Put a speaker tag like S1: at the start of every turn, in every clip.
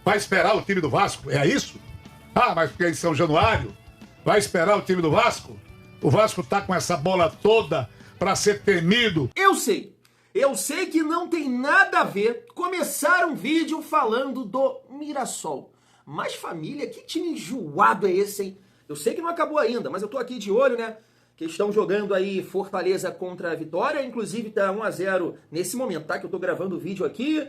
S1: Vai esperar o time do Vasco? É isso? Ah, mas porque é em São Januário? Vai esperar o time do Vasco? O Vasco tá com essa bola toda pra ser temido.
S2: Eu sei que não tem nada a ver começar um vídeo falando do Mirassol. Mas família, que time enjoado é esse, hein? Eu sei que não acabou ainda, mas eu tô aqui de olho, né? Que estão jogando aí Fortaleza contra a Vitória, inclusive tá 1 a 0 nesse momento, tá? Que eu tô gravando o vídeo aqui,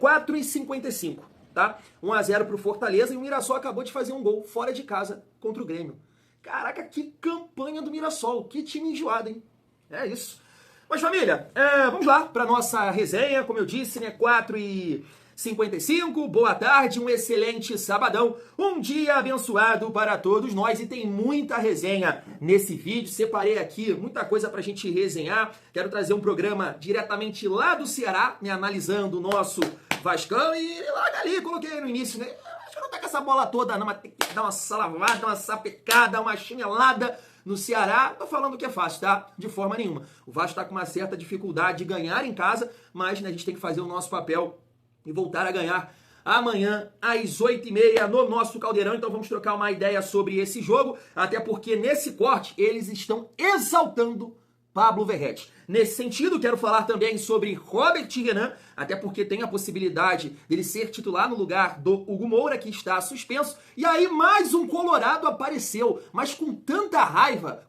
S2: 4h55, tá? 1 a 0 pro Fortaleza e o Mirassol acabou de fazer um gol fora de casa contra o Grêmio. Caraca, que campanha do Mirassol, que time enjoado, hein? É isso. Mas família, vamos lá pra nossa resenha, como eu disse, né? 4h55, boa tarde, um excelente sabadão, um dia abençoado para todos nós e tem muita resenha nesse vídeo, separei aqui muita coisa pra gente resenhar, quero trazer um programa diretamente lá do Ceará, né, analisando o nosso Vascão e logo ali, coloquei no início, né, acho que não tá com essa bola toda não, mas tem que dar uma salavada, uma sapecada, uma chinelada no Ceará, tô falando que é fácil, tá? De forma nenhuma. O Vasco tá com uma certa dificuldade de ganhar em casa, mas né, a gente tem que fazer o nosso papel e voltar a ganhar amanhã às 8h30 no nosso Caldeirão. Então vamos trocar uma ideia sobre esse jogo, até porque nesse corte eles estão exaltando Pablo Verratti. Nesse sentido, quero falar também sobre Robert Renan, até porque tem a possibilidade dele ser titular no lugar do Hugo Moura, que está suspenso. E aí mais um colorado apareceu, mas com tanta raiva,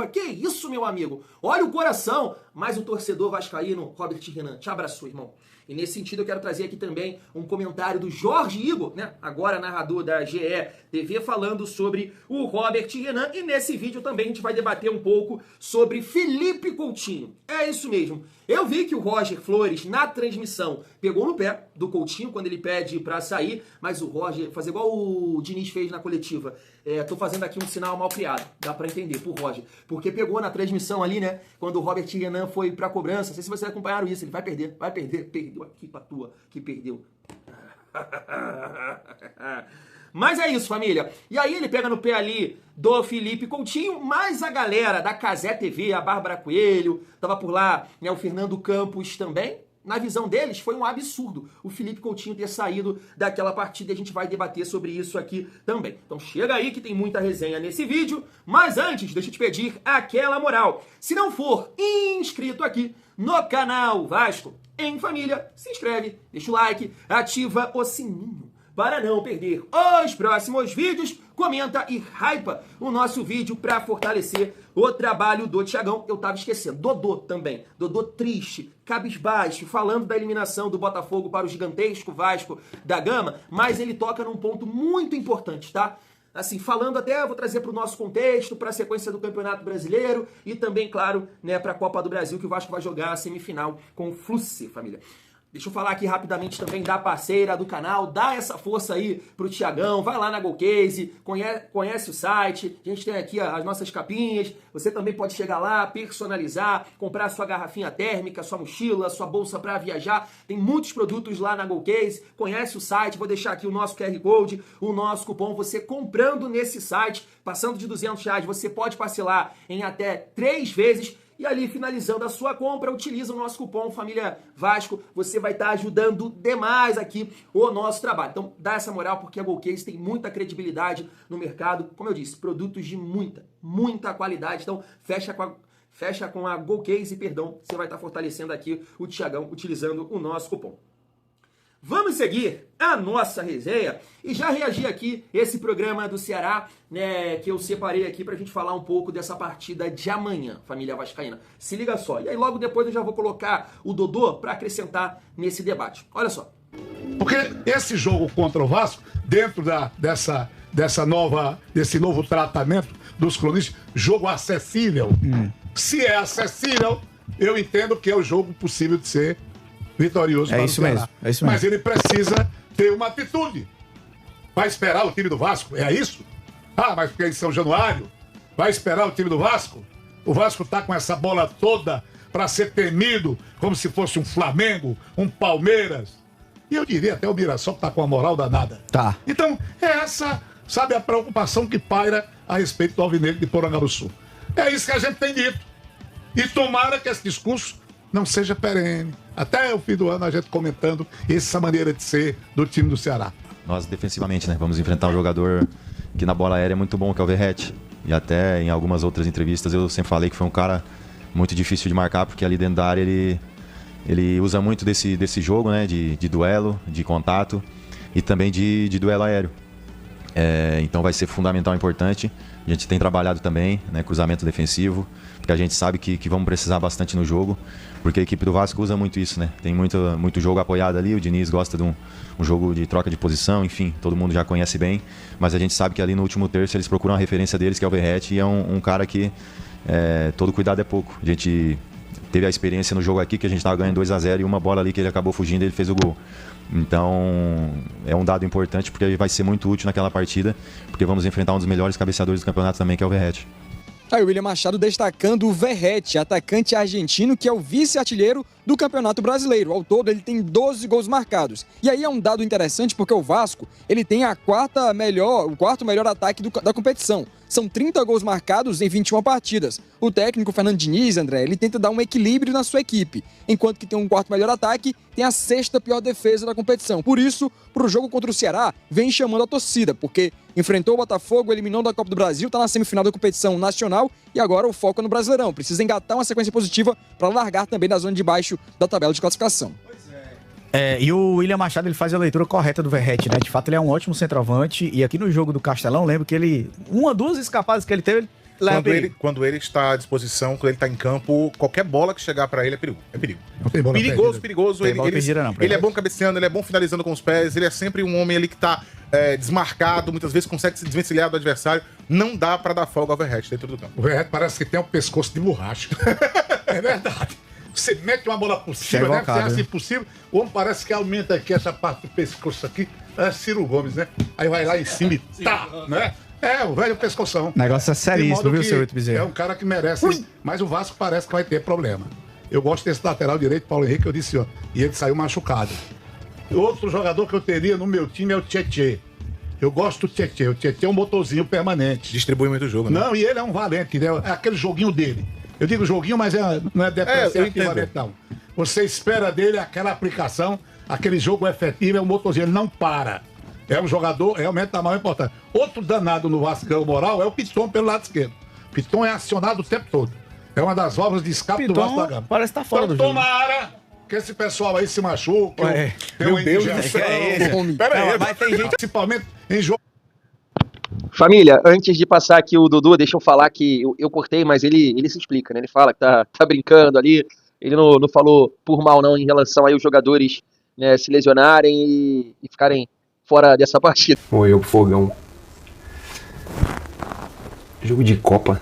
S2: que isso, meu amigo? Olha o coração, mas o torcedor vascaíno, Robert Renan, te abraçou, irmão. E nesse sentido eu quero trazer aqui também um comentário do Jorge Igor, né? Agora narrador da GE TV, falando sobre o Robert Renan. E nesse vídeo também a gente vai debater um pouco sobre Felipe Coutinho. É isso mesmo. Eu vi que o Roger Flores, na transmissão, pegou no pé do Coutinho quando ele pede pra sair, mas o Roger, fazer igual o Diniz fez na coletiva, tô fazendo aqui um sinal mal criado, dá pra entender, pro Roger, porque pegou na transmissão ali, né, quando o Robert Renan foi pra cobrança, não sei se vocês acompanharam isso, ele vai perder, perdeu aqui pra tua, que perdeu. Mas é isso, família. E aí ele pega no pé ali do Felipe Coutinho, mas a galera da Cazé TV, a Bárbara Coelho, tava por lá, né, o Fernando Campos também. Na visão deles, foi um absurdo o Felipe Coutinho ter saído daquela partida e a gente vai debater sobre isso aqui também. Então chega aí que tem muita resenha nesse vídeo, mas antes, deixa eu te pedir aquela moral. Se não for inscrito aqui no canal Vasco em Família, se inscreve, deixa o like, ativa o sininho para não perder os próximos vídeos, comenta e hypa o nosso vídeo para fortalecer o trabalho do Thiagão. Eu tava esquecendo, Dodô também, Dodô triste, cabisbaixo, falando da eliminação do Botafogo para o gigantesco Vasco da Gama, mas ele toca num ponto muito importante, tá? Assim, falando até, vou trazer para o nosso contexto, para a sequência do Campeonato Brasileiro e também, claro, né, para a Copa do Brasil, que o Vasco vai jogar a semifinal com o Fluminense, família. Deixa eu falar aqui rapidamente também da parceira do canal, dá essa força aí pro Thiagão, vai lá na GoCase, conhece o site, a gente tem aqui as nossas capinhas, você também pode chegar lá, personalizar, comprar sua garrafinha térmica, sua mochila, sua bolsa para viajar, tem muitos produtos lá na GoCase, conhece o site, vou deixar aqui o nosso QR Code, o nosso cupom, você comprando nesse site, passando de R$200, você pode parcelar em até 3 vezes, e ali, finalizando a sua compra, utiliza o nosso cupom Família Vasco. Você vai estar ajudando demais aqui o nosso trabalho. Então, dá essa moral, porque a GoCase tem muita credibilidade no mercado. Como eu disse, produtos de muita qualidade. Então, fecha com a GoCase, perdão. Você vai estar fortalecendo aqui o Thiagão, utilizando o nosso cupom. Vamos seguir a nossa resenha e já reagir aqui esse programa do Ceará, né, que eu separei aqui pra gente falar um pouco dessa partida de amanhã, família vascaína. Se liga só. E aí logo depois eu já vou colocar o Dodô pra acrescentar nesse debate. Olha só.
S1: Porque esse jogo contra o Vasco, dentro desse novo tratamento dos cronistas, jogo acessível. Se é acessível, eu entendo que é o jogo possível de ser vitorioso para o Ceará.
S3: É isso mesmo.
S1: Mas ele precisa ter uma atitude. Vai esperar o time do Vasco? É isso? Ah, mas porque é em São Januário? Vai esperar o time do Vasco? O Vasco tá com essa bola toda para ser temido como se fosse um Flamengo, um Palmeiras. E eu diria até o Mirassol que tá com a moral danada.
S3: Tá.
S1: Então, é essa, sabe, a preocupação que paira a respeito do Alvinegro de Porangabuçu. É isso que a gente tem dito. E tomara que esse discurso não seja perene. Até o fim do ano a gente comentando essa maneira de ser do time do Ceará.
S3: Nós defensivamente, né? Vamos enfrentar um jogador que na bola aérea é muito bom, que é o Verratti. E até em algumas outras entrevistas eu sempre falei que foi um cara muito difícil de marcar, porque ali dentro da área ele usa muito desse jogo, né? De duelo, de contato e também de duelo aéreo. Então vai ser fundamental e importante. A gente tem trabalhado também, né, cruzamento defensivo, porque a gente sabe que vamos precisar bastante no jogo, porque a equipe do Vasco usa muito isso, né? Tem muito jogo apoiado ali, o Diniz gosta de um jogo de troca de posição, enfim, todo mundo já conhece bem, mas a gente sabe que ali no último terço eles procuram a referência deles, que é o Verratti, e é um cara que todo cuidado é pouco. A gente teve a experiência no jogo aqui, que a gente estava ganhando 2-0 e uma bola ali que ele acabou fugindo e ele fez o gol. Então é um dado importante, porque vai ser muito útil naquela partida, porque vamos enfrentar um dos melhores cabeceadores do campeonato também, que é o Verratti.
S4: Aí o William Machado destacando o Verratti, atacante argentino que é o vice-artilheiro do Campeonato Brasileiro. Ao todo ele tem 12 gols marcados. E aí é um dado interessante porque o Vasco ele tem o quarto melhor ataque da competição. São 30 gols marcados em 21 partidas. O técnico Fernando Diniz, André, ele tenta dar um equilíbrio na sua equipe. Enquanto que tem um quarto melhor ataque, tem a sexta pior defesa da competição. Por isso, para o jogo contra o Ceará, vem chamando a torcida, porque enfrentou o Botafogo, eliminou da Copa do Brasil, está na semifinal da competição nacional e agora o foco é no Brasileirão. Precisa engatar uma sequência positiva para largar também da zona de baixo da tabela de classificação.
S5: E o William Machado ele faz a leitura correta do Verratti, né? De fato, ele é um ótimo centroavante. E aqui no jogo do Castelão, lembro que ele. Duas escapadas que ele teve,
S6: Quando ele está à disposição, quando ele está em campo, qualquer bola que chegar para ele é perigo. É perigo.
S1: Não tem bola
S6: Perigoso. Ele é bom cabeceando, ele é bom finalizando com os pés, ele é sempre um homem ali que está desmarcado, muitas vezes consegue se desvencilhar do adversário. Não dá para dar folga ao Verratti dentro do campo.
S1: O Verratti parece que tem um pescoço de borracha. É verdade. Você mete uma bola por cima, deve ser assim possível. O homem parece que aumenta aqui essa parte do pescoço aqui. É Ciro Gomes, né? Aí vai lá em cima e tá, né? O velho pescoção.
S5: O negócio é seríssimo, viu, seu Bezerra?
S1: É um cara que merece, mas o Vasco parece que vai ter problema. Eu gosto desse lateral direito, Paulo Henrique, eu disse, ó, e ele saiu machucado. Outro jogador que eu teria no meu time é o Tietê. Eu gosto do Tietê. O Tietê é um motorzinho permanente.
S6: Distribui muito jogo, né?
S1: Não, e ele é um valente, né? É aquele joguinho dele. Eu digo joguinho, mas não é depreciativo equivalente, não. Você espera dele aquela aplicação, aquele jogo efetivo, é um motorzinho, ele não para. É um jogador realmente da maior importância. Outro danado no Vascão moral é o Piton pelo lado esquerdo. Piton é acionado o tempo todo. É uma das válvulas de escape do Vasco da Gama.
S5: Parece que tá fora do jogo.
S1: Tomara que esse pessoal aí se machuque.
S6: Meu Deus do céu.
S1: Peraí, mas tem gente, principalmente em jogo.
S7: Família, antes de passar aqui o Dudu, deixa eu falar que eu cortei, mas ele se explica, né? Ele fala que tá brincando ali, ele não falou por mal não em relação aí os jogadores, né, se lesionarem e ficarem fora dessa partida.
S8: Oi, eu Fogão. Jogo de Copa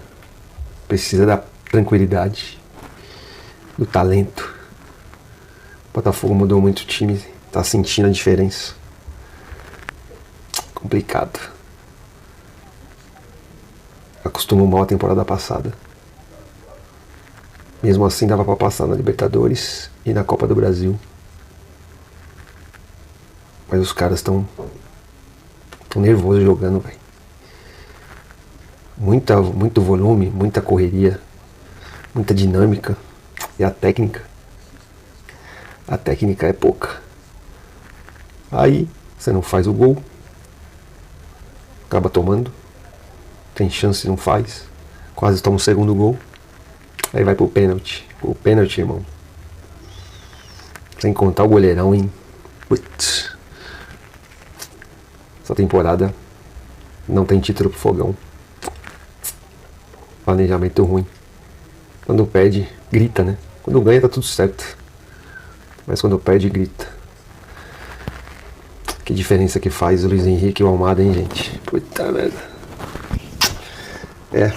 S8: precisa da tranquilidade, do talento. O Botafogo mudou muito o time, tá sentindo a diferença. Complicado. Acostumou mal a temporada passada. Mesmo assim dava pra passar na Libertadores e na Copa do Brasil. Mas os caras estão nervosos jogando, velho. Muito volume, muita correria, muita dinâmica. E a técnica é pouca. Aí você não faz o gol, acaba tomando. Tem chance, não faz. Quase toma o segundo gol. Aí vai pro pênalti. O pênalti, irmão. Sem contar o goleirão, hein? Putz. Essa temporada não tem título pro Fogão. Planejamento ruim. Quando perde, grita, né? Quando ganha tá tudo certo. Mas quando perde, grita. Que diferença que faz o Luiz Henrique e o Almada, hein, gente? Puta merda.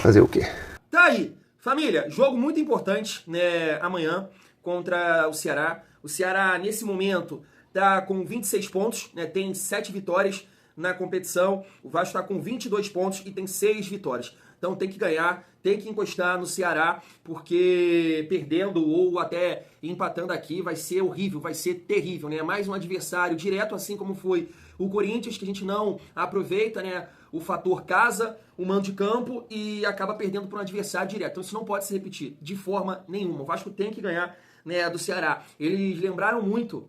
S8: Fazer o quê?
S2: Tá aí, família, jogo muito importante, né, amanhã contra o Ceará. O Ceará, nesse momento, tá com 26 pontos, né, tem 7 vitórias na competição. O Vasco tá com 22 pontos e tem 6 vitórias. Então tem que ganhar, tem que encostar no Ceará, porque perdendo ou até empatando aqui vai ser horrível, vai ser terrível, né? Mais um adversário direto, assim como foi o Corinthians, que a gente não aproveita, né? O fator casa, o mando de campo e acaba perdendo para um adversário direto. Então isso não pode se repetir de forma nenhuma. O Vasco tem que ganhar né, do Ceará. Eles lembraram muito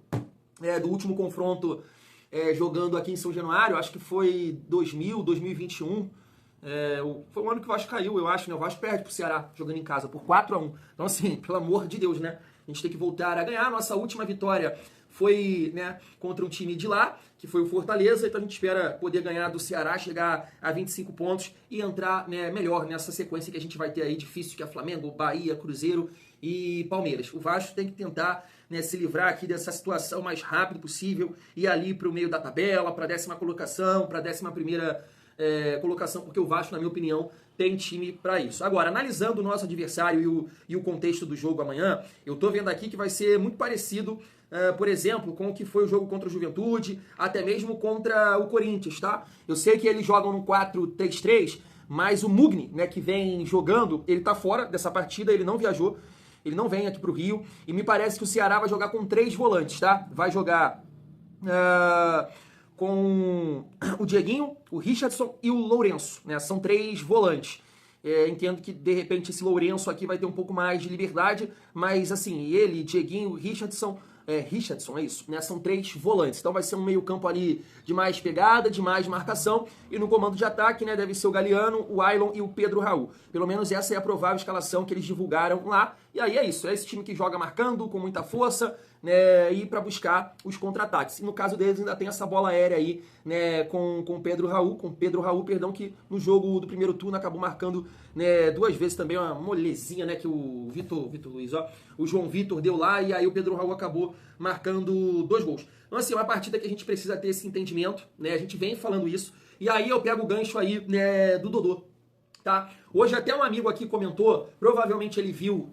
S2: do último confronto jogando aqui em São Januário, acho que foi 2021. Foi um ano que o Vasco caiu, eu acho, né? O Vasco perde pro Ceará jogando em casa por 4-1. Então, assim, pelo amor de Deus, né? A gente tem que voltar a ganhar. Nossa última vitória foi, né, contra um time de lá, que foi o Fortaleza. Então a gente espera poder ganhar do Ceará, chegar a 25 pontos e entrar, né, melhor nessa sequência que a gente vai ter aí difícil, que é Flamengo, Bahia, Cruzeiro e Palmeiras. O Vasco tem que tentar, né, se livrar aqui dessa situação o mais rápido possível e ir ali para o meio da tabela, para a 10ª colocação, para a 11ª colocação, porque o Vasco, na minha opinião, tem time para isso. Agora, analisando o nosso adversário e o contexto do jogo amanhã, eu tô vendo aqui que vai ser muito parecido, por exemplo, com o que foi o jogo contra o Juventude, até mesmo contra o Corinthians, tá? Eu sei que eles jogam no 4-3-3, mas o Mugni, né, que vem jogando, ele tá fora dessa partida, ele não viajou, ele não vem aqui pro Rio, e me parece que o Ceará vai jogar com 3 volantes, tá? Vai jogar com o Dieguinho, o Richardson e o Lourenço, né? São 3 volantes. Entendo que, de repente, esse Lourenço aqui vai ter um pouco mais de liberdade, mas, assim, ele, Dieguinho, Richardson, é isso, né? São 3 volantes. Então vai ser um meio campo ali de mais pegada, de mais marcação, e no comando de ataque, né, deve ser o Galeano, o Ailon e o Pedro Raul. Pelo menos essa é a provável escalação que eles divulgaram lá. E aí é isso, é esse time que joga marcando, com muita força, né, e para buscar os contra-ataques. E no caso deles ainda tem essa bola aérea aí, né, com Pedro Raul, que no jogo do primeiro turno acabou marcando, né, 2 vezes também, uma molezinha, né, que o Vitor Luiz, o João Vitor deu lá, e aí o Pedro Raul acabou marcando 2 gols. Então, assim, é uma partida que a gente precisa ter esse entendimento, né, a gente vem falando isso, e aí eu pego o gancho aí, né, do Dodô. Tá? Hoje até um amigo aqui comentou, provavelmente ele viu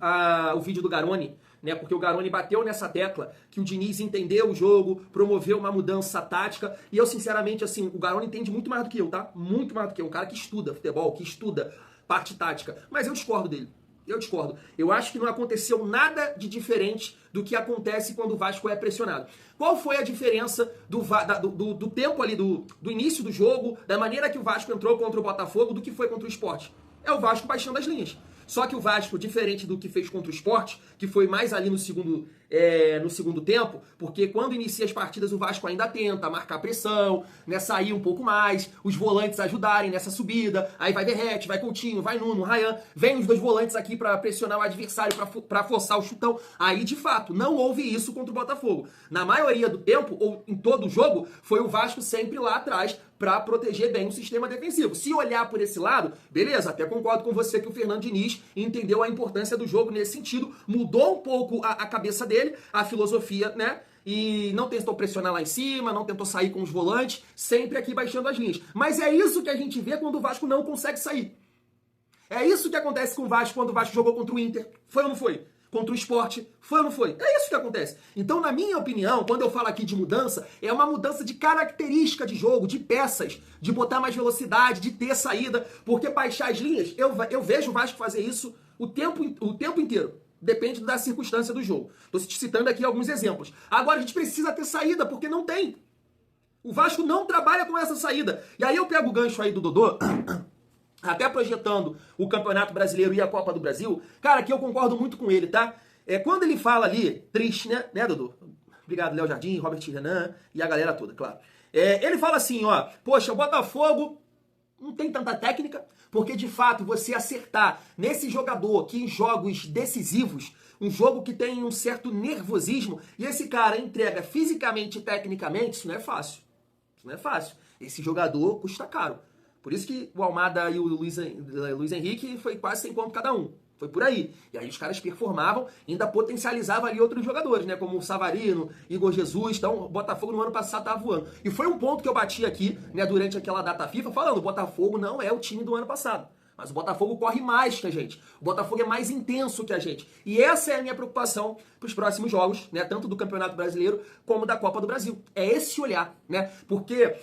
S2: o vídeo do Garoni, né? Porque o Garoni bateu nessa tecla que o Diniz entendeu o jogo, promoveu uma mudança tática, e eu sinceramente, assim, o Garoni entende muito mais do que eu, tá? Muito mais do que eu, um cara que estuda futebol, que estuda parte tática, mas eu discordo dele. Eu discordo. Eu acho que não aconteceu nada de diferente do que acontece quando o Vasco é pressionado. Qual foi a diferença do tempo ali, do início do jogo, da maneira que o Vasco entrou contra o Botafogo, do que foi contra o Sport? É o Vasco baixando as linhas. Só que o Vasco, diferente do que fez contra o Sport, que foi mais ali no segundo tempo, porque quando inicia as partidas o Vasco ainda tenta marcar pressão, né, sair um pouco mais, os volantes ajudarem nessa subida, aí vai Verrete, vai Coutinho, vai Nuno, Ryan, vem os 2 volantes aqui para pressionar o adversário, para forçar o chutão. Aí, de fato, não houve isso contra o Botafogo. Na maioria do tempo, ou em todo o jogo, foi o Vasco sempre lá atrás para proteger bem o sistema defensivo. Se olhar por esse lado, beleza, até concordo com você que o Fernando Diniz entendeu a importância do jogo nesse sentido, mudou um pouco a cabeça dele, a filosofia, né? E não tentou pressionar lá em cima, não tentou sair com os volantes, sempre aqui baixando as linhas. Mas é isso que a gente vê quando o Vasco não consegue sair. É isso que acontece com o Vasco quando o Vasco jogou contra o Inter. Foi ou não foi? Contra o Sport, foi ou não foi? É isso que acontece. Então, na minha opinião, quando eu falo aqui de mudança, é uma mudança de característica de jogo, de peças, de botar mais velocidade, de ter saída, porque baixar as linhas, eu vejo o Vasco fazer isso o tempo inteiro. Depende da circunstância do jogo. Estou citando aqui alguns exemplos. Agora, a gente precisa ter saída, porque não tem. O Vasco não trabalha com essa saída. E aí eu pego o gancho aí do Dodô, até projetando o Campeonato Brasileiro e a Copa do Brasil, cara, que eu concordo muito com ele, tá? Quando ele fala ali, triste, né, Dodô? Obrigado, Léo Jardim, Robert Renan e a galera toda, claro. Ele fala assim, ó, poxa, o Botafogo não tem tanta técnica, porque de fato você acertar nesse jogador que em jogos decisivos, um jogo que tem um certo nervosismo, e esse cara entrega fisicamente e tecnicamente, isso não é fácil. Isso não é fácil. Esse jogador custa caro. Por isso que o Almada e o Luiz Henrique foi quase 100 pontos cada um. Foi por aí. E aí os caras performavam, ainda potencializavam ali outros jogadores, né? Como o Savarino, Igor Jesus. Então, o Botafogo no ano passado tava voando. E foi um ponto que eu bati aqui, né, durante aquela data FIFA, falando, o Botafogo não é o time do ano passado. Mas o Botafogo corre mais que a gente. O Botafogo é mais intenso que a gente. E essa é a minha preocupação para os próximos jogos, né? Tanto do Campeonato Brasileiro como da Copa do Brasil. É esse olhar, né? Porque,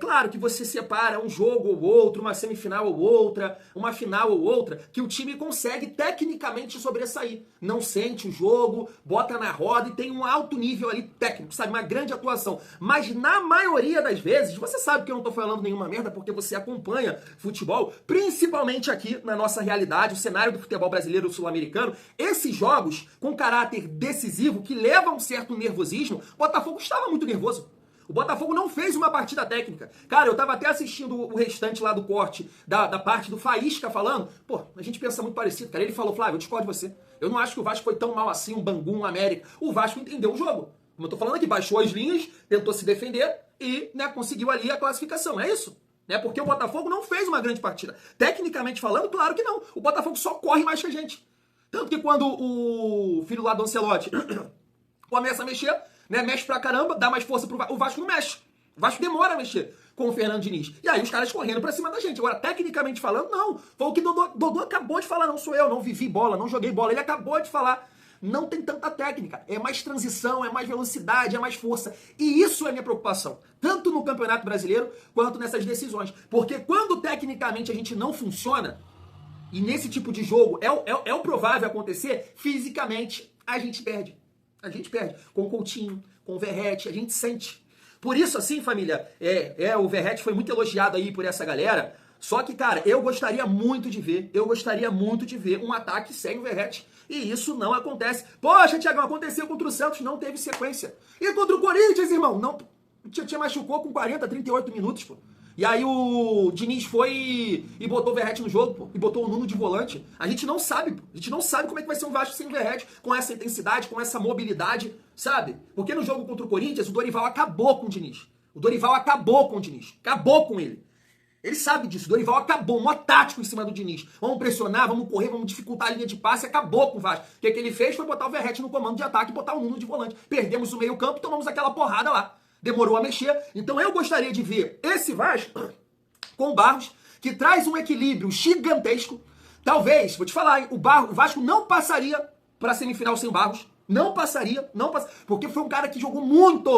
S2: claro que você separa um jogo ou outro, uma semifinal ou outra, uma final ou outra, que o time consegue tecnicamente sobressair. Não sente o jogo, bota na roda e tem um alto nível ali técnico, sabe? Uma grande atuação. Mas na maioria das vezes, você sabe que eu não tô falando nenhuma merda porque você acompanha futebol, principalmente principalmente aqui na nossa realidade, o cenário do futebol brasileiro e sul-americano, esses jogos com caráter decisivo, que levam um certo nervosismo, o Botafogo estava muito nervoso. O Botafogo não fez uma partida técnica. Cara, eu tava até assistindo o restante lá do corte, da parte do Faísca falando. Pô, a gente pensa muito parecido, cara. Ele falou, Flávio, eu discordo de você. Eu não acho que o Vasco foi tão mal assim, um Bangu, um América. O Vasco entendeu o jogo. Como eu tô falando aqui, baixou as linhas, tentou se defender e, né, conseguiu ali a classificação. É isso. Né? Porque o Botafogo não fez uma grande partida. Tecnicamente falando, claro que não. O Botafogo só corre mais que a gente. Tanto que quando o filho lá do Ancelotti começa a mexer, né, mexe pra caramba, dá mais força pro Vasco. O Vasco não mexe. O Vasco demora a mexer com o Fernando Diniz. E aí os caras correndo pra cima da gente. Agora, tecnicamente falando, não. Foi o que Dodô acabou de falar. Não sou eu, não vivi bola, não joguei bola. Ele acabou de falar. Não tem tanta técnica. É mais transição, é mais velocidade, é mais força. E isso é minha preocupação. Tanto no Campeonato Brasileiro, quanto nessas decisões. Porque quando tecnicamente a gente não funciona, e nesse tipo de jogo é o provável acontecer, fisicamente a gente perde. A gente perde. Com o Coutinho, com o Verratti, a gente sente. Por isso, assim, família, o Verratti foi muito elogiado aí por essa galera. Só que, cara, eu gostaria muito de ver um ataque sem o Verratti. E isso não acontece. Poxa, Thiagão, aconteceu contra o Santos, não teve sequência. E contra o Corinthians, irmão? Não, o Tietchan machucou com 40, 38 minutos, pô. E aí o Diniz foi e botou o Verratti no jogo, pô, e botou o Nuno de volante. A gente não sabe, pô. A gente não sabe como é que vai ser um Vasco sem o Verratti, com essa intensidade, com essa mobilidade, sabe? Porque no jogo contra o Corinthians, o Dorival acabou com o Diniz. O Dorival acabou com o Diniz. Acabou com ele. Ele sabe disso. O Dorival acabou, um tático em cima do Diniz. Vamos pressionar, vamos correr, vamos dificultar a linha de passe. Acabou com o Vasco. O que ele fez foi botar o Verratti no comando de ataque e botar o Nuno de volante. Perdemos o meio campo e tomamos aquela porrada lá. Demorou a mexer. Então eu gostaria de ver esse Vasco com o Barros, que traz um equilíbrio gigantesco. Talvez, vou te falar, hein, o Vasco não passaria para a semifinal sem Barros. Não passaria, porque foi um cara que jogou muito,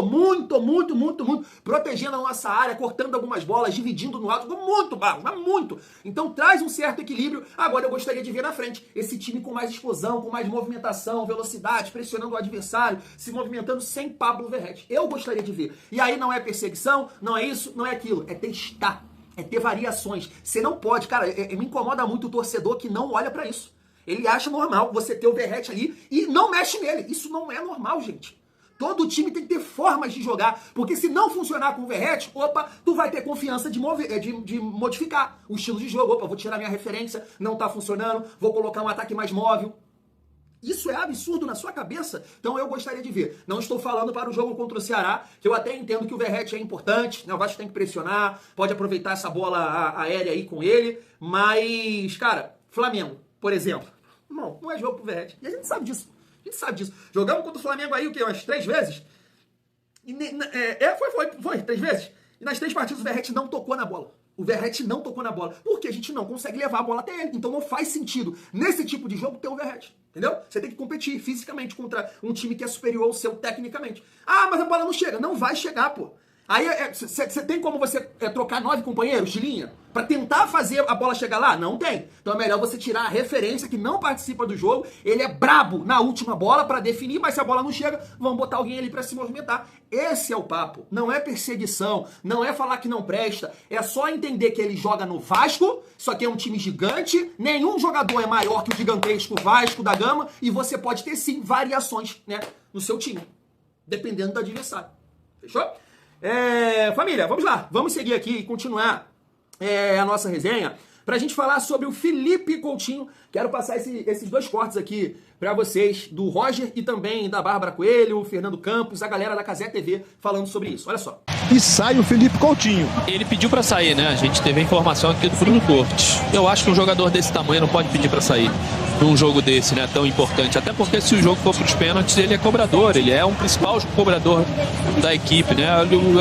S2: protegendo a nossa área, cortando algumas bolas, dividindo no alto, jogou muito, Barros, mas muito. Então traz um certo equilíbrio. Agora eu gostaria de ver na frente esse time com mais explosão, com mais movimentação, velocidade, pressionando o adversário, se movimentando sem Pablo Verratti. Eu gostaria de ver. E aí não é perseguição, não é isso, não é aquilo, é testar, é ter variações. Você não pode, cara, me incomoda muito o torcedor que não olha pra isso. Ele acha normal você ter o Verratti ali e não mexe nele. Isso não é normal, gente. Todo time tem que ter formas de jogar, porque se não funcionar com o Verratti, tu vai ter confiança de modificar o estilo de jogo. Vou tirar minha referência, não tá funcionando, vou colocar um ataque mais móvel. Isso é absurdo na sua cabeça? Então eu gostaria de ver. Não estou falando para o jogo contra o Ceará, que eu até entendo que o Verratti é importante, né? O Vasco tem que pressionar, pode aproveitar essa bola aérea aí com ele, mas, cara, Flamengo, por exemplo, não é jogo pro Verratti. E a gente sabe disso. Jogamos contra o Flamengo aí, o quê? Umas 3 vezes? E, foi 3 vezes. E nas 3 partidas o Verratti não tocou na bola. Porque a gente não consegue levar a bola até ele. Então não faz sentido, nesse tipo de jogo, ter o Verratti. Entendeu? Você tem que competir fisicamente contra um time que é superior ao seu tecnicamente. Ah, mas a bola não chega. Não vai chegar, pô. Aí, você tem como você trocar 9 companheiros de linha pra tentar fazer a bola chegar lá? Não tem. Então é melhor você tirar a referência que não participa do jogo. Ele é brabo na última bola pra definir, mas se a bola não chega, vamos botar alguém ali pra se movimentar. Esse é o papo. Não é perseguição, não é falar que não presta. É só entender que ele joga no Vasco, isso aqui é um time gigante, nenhum jogador é maior que o gigantesco Vasco da Gama, e você pode ter sim variações, né, no seu time, dependendo do adversário. Fechou? Família, vamos lá, vamos seguir aqui e continuar a nossa resenha pra gente falar sobre o Felipe Coutinho. Quero passar esses 2 cortes aqui pra vocês, do Roger e também da Bárbara Coelho, o Fernando Campos, a galera da Casé TV falando sobre isso. Olha só.
S9: E sai o Felipe Coutinho.
S10: Ele pediu pra sair, né? A gente teve a informação aqui do Bruno Cortes. Eu acho que um jogador desse tamanho não pode pedir pra sair num jogo desse, né? Tão importante. Até porque se o jogo for pros pênaltis, ele é cobrador. Ele é um principal cobrador da equipe, né?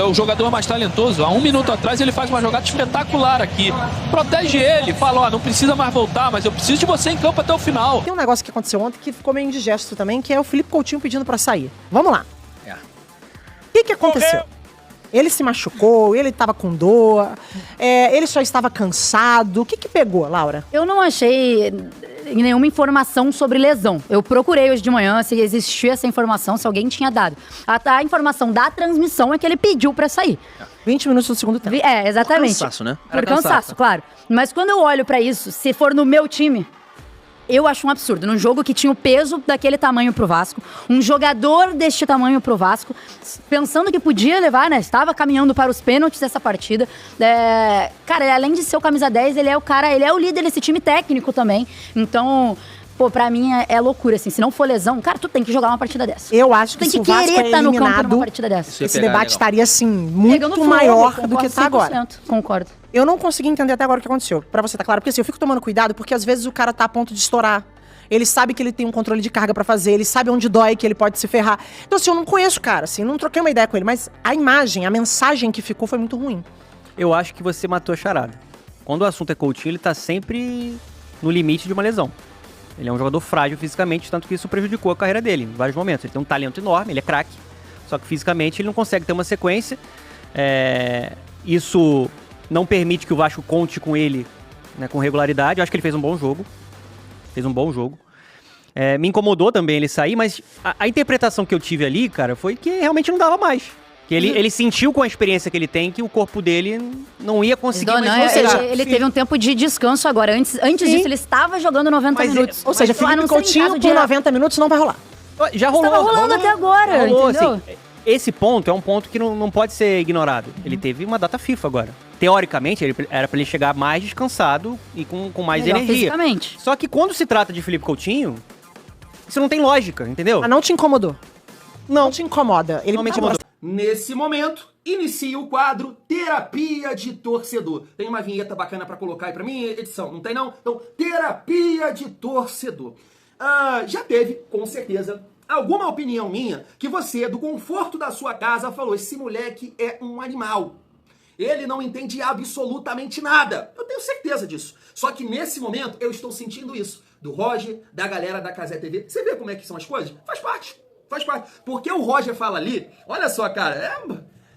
S10: É o jogador mais talentoso. Há 1 minuto atrás ele faz uma jogada espetacular aqui. Protege ele. Fala, não precisa mais voltar, mas eu preciso de você em campo até o final.
S11: Tem um negócio que aconteceu ontem que ficou meio indigesto também, que é o Felipe Coutinho pedindo pra sair. Vamos lá. O que aconteceu? Ele se machucou, ele estava com dor, ele só estava cansado. O que pegou, Laura?
S12: Eu não achei nenhuma informação sobre lesão. Eu procurei hoje de manhã se existia essa informação, se alguém tinha dado. A informação da transmissão é que ele pediu pra sair.
S11: 20 minutos do segundo tempo.
S12: Exatamente.
S13: Por cansaço, né?
S12: Por cansaço, claro. Mas quando eu olho pra isso, se for no meu time, eu acho um absurdo. Num jogo que tinha o peso daquele tamanho pro Vasco, um jogador deste tamanho pro Vasco, pensando que podia levar, né? Estava caminhando para os pênaltis dessa partida. Cara, ele, além de ser o camisa 10, ele é o líder desse time técnico também. Então, pô, pra mim é loucura, assim. Se não for lesão, cara, tu tem que jogar uma partida dessa.
S11: Eu acho que
S12: tu tem que querer estar no campo numa partida dessa.
S11: Esse debate estaria, assim, muito maior do que tá agora.
S12: Concordo.
S11: Eu não consegui entender até agora o que aconteceu. Pra você tá claro, porque assim, eu fico tomando cuidado, porque às vezes o cara tá a ponto de estourar. Ele sabe que ele tem um controle de carga pra fazer, ele sabe onde dói, que ele pode se ferrar. Então assim, eu não conheço o cara, assim, não troquei uma ideia com ele, mas a imagem, a mensagem que ficou foi muito ruim.
S13: Eu acho que você matou a charada. Quando o assunto é Coutinho, ele tá sempre no limite de uma lesão. Ele é um jogador frágil fisicamente, tanto que isso prejudicou a carreira dele em vários momentos. Ele tem um talento enorme, ele é craque, só que fisicamente ele não consegue ter uma sequência. Isso não permite que o Vasco conte com ele, né, com regularidade. Eu acho que ele fez um bom jogo. Me incomodou também ele sair, mas a interpretação que eu tive ali, cara, foi que realmente não dava mais. Que ele sentiu com a experiência que ele tem que o corpo dele não ia conseguir mais jogar.
S12: Ele teve um tempo de descanso agora. Antes disso, ele estava jogando 90 minutos.
S11: Ou seja, Felipe Coutinho por 90 minutos não vai rolar.
S13: Já rolou.
S12: Estava rolando até agora,
S13: rolou,
S12: entendeu?
S13: Assim, esse ponto é um ponto que não pode ser ignorado. Ele teve uma data FIFA agora. Teoricamente, era pra ele chegar mais descansado e com mais
S12: melhor
S13: energia.
S12: Fisicamente.
S13: Só que quando se trata de Felipe Coutinho, isso não tem lógica, entendeu?
S11: Mas não te incomodou?
S13: Não
S11: te incomoda. Ele
S13: não me incomodou.
S2: Nesse momento, inicia o quadro Terapia de Torcedor. Tem uma vinheta bacana pra colocar aí pra mim, edição? Não tem não? Então, Terapia de Torcedor. Já teve, com certeza, alguma opinião minha que você, do conforto da sua casa, falou: esse moleque é um animal. Ele não entende absolutamente nada. Eu tenho certeza disso. Só que nesse momento eu estou sentindo isso. Do Roger, da galera da Cazé TV. Você vê como é que são as coisas? Faz parte. Porque o Roger fala ali, olha só, cara,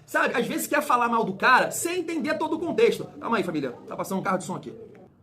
S2: sabe, às vezes quer falar mal do cara sem entender todo o contexto. Calma aí, família. Tá passando um carro de som aqui.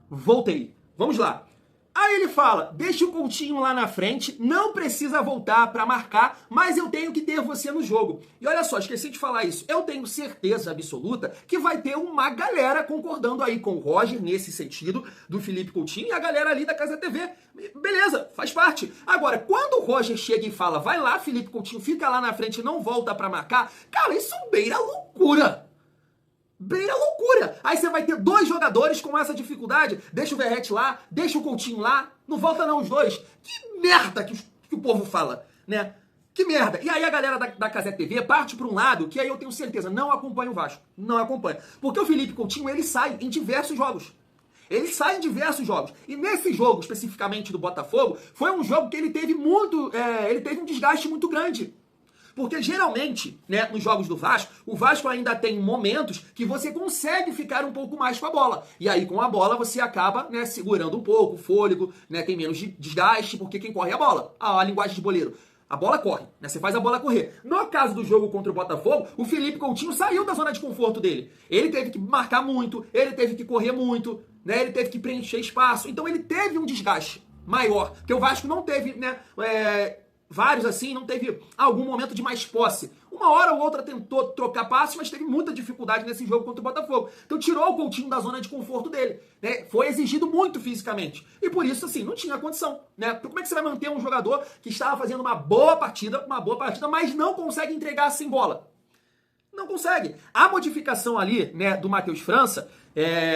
S2: Voltei. Vamos lá. Aí ele fala: deixa o Coutinho lá na frente, não precisa voltar pra marcar, mas eu tenho que ter você no jogo. E olha só, esqueci de falar isso. Eu tenho certeza absoluta que vai ter uma galera concordando aí com o Roger nesse sentido, do Felipe Coutinho, e a galera ali da Casa TV. Beleza, faz parte. Agora, quando o Roger chega e fala: vai lá, Felipe Coutinho, fica lá na frente e não volta pra marcar, cara, isso beira loucura. Beira loucura. Aí você vai ter dois jogadores com essa dificuldade. Deixa o Verratti lá, deixa o Coutinho lá. Não volta não os dois. Que merda que o povo fala, né? Que merda. E aí a galera da Cazé TV parte para um lado que aí eu tenho certeza não acompanha o Vasco. Não acompanha. Porque o Felipe Coutinho, ele sai em diversos jogos. E nesse jogo, especificamente do Botafogo, foi um jogo que ele teve um desgaste muito grande. Porque geralmente, né, nos jogos do Vasco, o Vasco ainda tem momentos que você consegue ficar um pouco mais com a bola. E aí, com a bola, você acaba, né, segurando um pouco o fôlego, né, tem menos desgaste, porque quem corre é a bola. A linguagem de boleiro. A bola corre, né? Você faz a bola correr. No caso do jogo contra o Botafogo, o Felipe Coutinho saiu da zona de conforto dele. Ele teve que marcar muito, ele teve que correr muito, né? Ele teve que preencher espaço. Então ele teve um desgaste maior, porque o Vasco não teve, né, vários assim, não teve algum momento de mais posse. Uma hora ou outra tentou trocar passes, mas teve muita dificuldade nesse jogo contra o Botafogo. Então tirou o Coutinho da zona de conforto dele, né? Foi exigido muito fisicamente. E por isso, assim, não tinha condição, né? Então, como é que você vai manter um jogador que estava fazendo uma boa partida, mas não consegue entregar sem bola? Não consegue. A modificação ali, né, do Matheus França,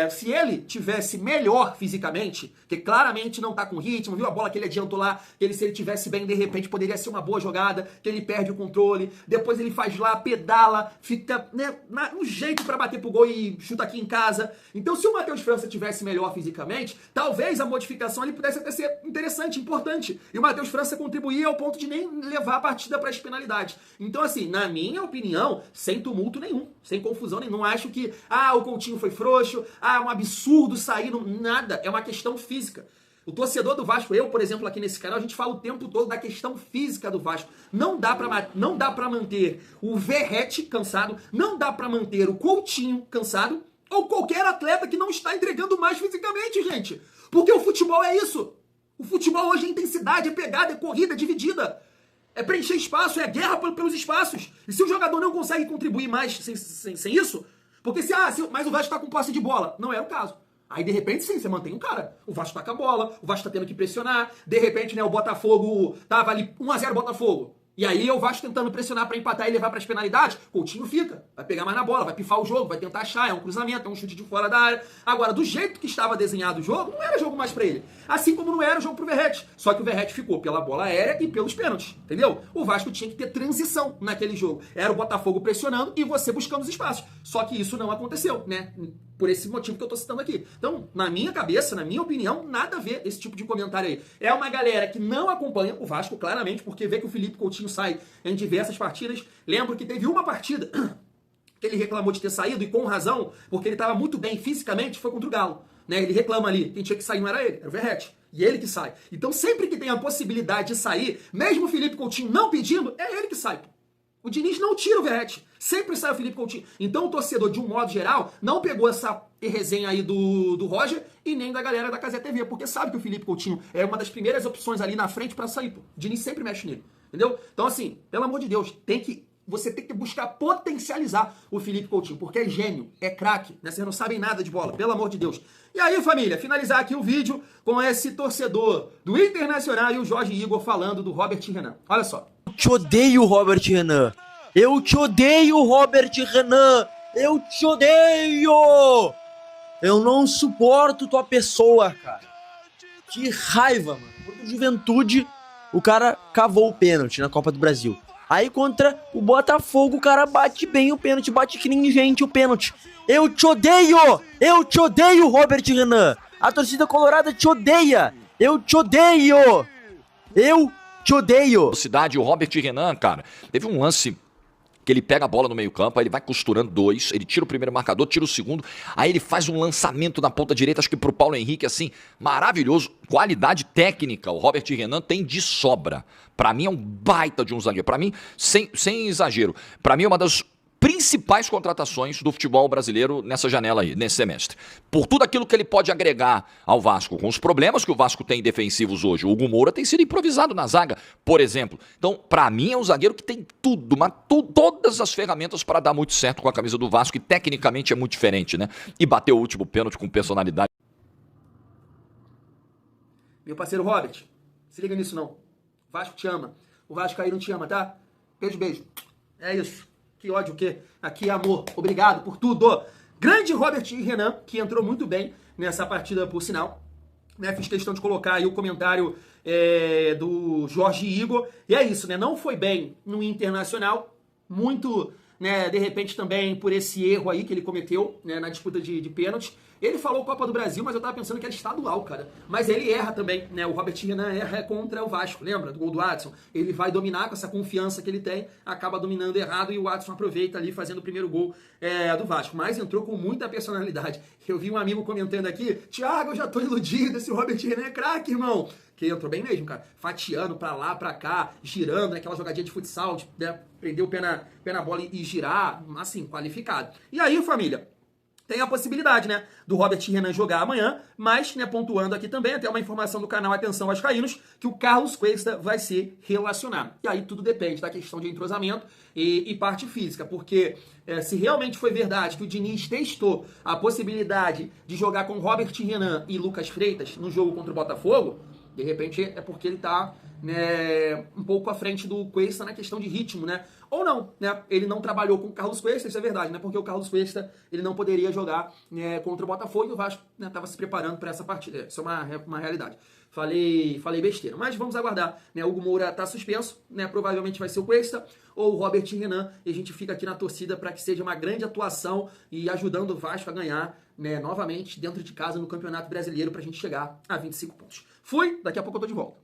S2: se ele tivesse melhor fisicamente, que claramente não tá com ritmo, viu a bola que ele adiantou lá, que se ele tivesse bem, de repente poderia ser uma boa jogada, que ele perde o controle, depois ele faz lá, pedala, fica, né, um jeito pra bater pro gol e chuta aqui em casa. Então, se o Matheus França tivesse melhor fisicamente, talvez a modificação ali pudesse até ser interessante, importante. E o Matheus França contribuía ao ponto de nem levar a partida para as penalidades. Então, assim, na minha opinião, sem tumulto nenhum, sem confusão nenhuma. Não acho que, o Coutinho foi frouxo, é um absurdo sair, nada, é uma questão física. O torcedor do Vasco, eu, por exemplo, aqui nesse canal, a gente fala o tempo todo da questão física do Vasco. Não dá pra manter o Verratti cansado, não dá pra manter o Coutinho cansado, ou qualquer atleta que não está entregando mais fisicamente, gente. Porque o futebol é isso. O futebol hoje é intensidade, é pegada, é corrida, é dividida. É preencher espaço, é guerra pelos espaços. E se o jogador não consegue contribuir mais sem isso, porque mas o Vasco tá com posse de bola. Não é o caso. Aí, de repente, sim, você mantém um cara. O Vasco tá com a bola, o Vasco tá tendo que pressionar. De repente, né, o Botafogo tava ali 1-0 Botafogo. E aí o Vasco tentando pressionar pra empatar e levar pras penalidades, Coutinho fica, vai pegar mais na bola, vai pifar o jogo, vai tentar achar, é um cruzamento, é um chute de fora da área. Agora, do jeito que estava desenhado o jogo, não era jogo mais pra ele. Assim como não era jogo pro Verratti. Só que o Verratti ficou pela bola aérea e pelos pênaltis, entendeu? O Vasco tinha que ter transição naquele jogo. Era o Botafogo pressionando e você buscando os espaços. Só que isso não aconteceu, né? Por esse motivo que eu tô citando aqui. Então, na minha cabeça, na minha opinião, nada a ver esse tipo de comentário aí. É uma galera que não acompanha o Vasco, claramente, porque vê que o Felipe Coutinho sai em diversas partidas. Lembro que teve uma partida que ele reclamou de ter saído, e com razão, porque ele estava muito bem fisicamente, foi contra o Galo. Né? Ele reclama ali, quem tinha que sair não era ele, era o Verratti. E ele que sai. Então, sempre que tem a possibilidade de sair, mesmo o Felipe Coutinho não pedindo, é ele que sai. O Diniz não tira o Verratti. Sempre sai o Felipe Coutinho. Então o torcedor, de um modo geral, não pegou essa resenha aí do Roger e nem da galera da Cazé TV, porque sabe que o Felipe Coutinho é uma das primeiras opções ali na frente pra sair. Pô. O Diniz sempre mexe nele. Entendeu? Então assim, pelo amor de Deus, você tem que buscar potencializar o Felipe Coutinho, porque é gênio, é craque, né? Vocês não sabem nada de bola, pelo amor de Deus. E aí, família, finalizar aqui o vídeo com esse torcedor do Internacional e o Jorge Igor falando do Robert Renan. Olha só.
S14: Eu te odeio, Robert Renan. Eu te odeio, Robert Renan. Eu te odeio. Eu não suporto tua pessoa, cara. Que raiva, mano. Contra o Juventude, o cara cavou o pênalti na Copa do Brasil. Aí contra o Botafogo, o cara bate bem o pênalti, bate que nem gente o pênalti. Eu te odeio! Eu te odeio, Robert Renan! A torcida colorada te odeia! Eu te odeio! Eu te odeio!
S15: Cidade, o Robert Renan, cara, teve um lance que ele pega a bola no meio campo, aí ele vai costurando dois, ele tira o primeiro marcador, tira o segundo, aí ele faz um lançamento na ponta direita, acho que pro Paulo Henrique, assim, maravilhoso, qualidade técnica, o Robert Renan tem de sobra. Pra mim é um baita de um zagueiro, pra mim, sem exagero, pra mim é uma das principais contratações do futebol brasileiro nessa janela aí, nesse semestre. Por tudo aquilo que ele pode agregar ao Vasco, com os problemas que o Vasco tem defensivos hoje. O Hugo Moura tem sido improvisado na zaga, por exemplo. Então, pra mim, é um zagueiro que tem tudo, mas todas as ferramentas para dar muito certo com a camisa do Vasco, e tecnicamente é muito diferente, né? E bateu o último pênalti com personalidade.
S2: Meu parceiro Robert, se liga nisso não. O Vasco te ama. O Vasco aí não te ama, tá? Beijo. É isso. Que ódio o quê? Aqui é amor. Obrigado por tudo. Grande Robert Renan, que entrou muito bem nessa partida, por sinal. Né? Fiz questão de colocar aí o comentário do Jorge Igor. E é isso, né? Não foi bem no Internacional. Muito, né, de repente também por esse erro aí que ele cometeu, né, na disputa de pênalti. Ele falou Copa do Brasil, mas eu tava pensando que era estadual, cara. Mas ele erra também, né? O Robert Renan erra contra o Vasco, lembra? Do gol do Adson. Ele vai dominar com essa confiança que ele tem, acaba dominando errado e o Adson aproveita ali, fazendo o primeiro gol do Vasco. Mas entrou com muita personalidade. Eu vi um amigo comentando aqui, Thiago, eu já tô iludido, esse Robert Renan é craque, irmão. Que entrou bem mesmo, cara. Fatiando pra lá, pra cá, girando, né? Aquela jogadinha de futsal, né? Prender o pé na bola e girar, assim, qualificado. E aí, família, tem a possibilidade, né, do Robert Renan jogar amanhã, mas, né, pontuando aqui também, até uma informação do canal Atenção Vascaínos, que o Carlos Cuesta vai ser relacionado. E aí tudo depende da questão de entrosamento e parte física, porque se realmente foi verdade que o Diniz testou a possibilidade de jogar com Robert Renan e Lucas Freitas no jogo contra o Botafogo, de repente é porque ele tá, né, um pouco à frente do Cuesta na questão de ritmo, né? Ou não, né? Ele não trabalhou com o Carlos Cuesta, isso é verdade, né? Porque o Carlos Cuesta, ele não poderia jogar, né, contra o Botafogo, e o Vasco, né, tava se preparando para essa partida. Isso é uma realidade. Falei besteira. Mas vamos aguardar, né? O Hugo Moura tá suspenso, né? Provavelmente vai ser o Cuesta ou o Robert Renan, e a gente fica aqui na torcida para que seja uma grande atuação e ajudando o Vasco a ganhar, né, novamente dentro de casa no Campeonato Brasileiro, pra gente chegar a 25 pontos. Fui, daqui a pouco eu tô de volta.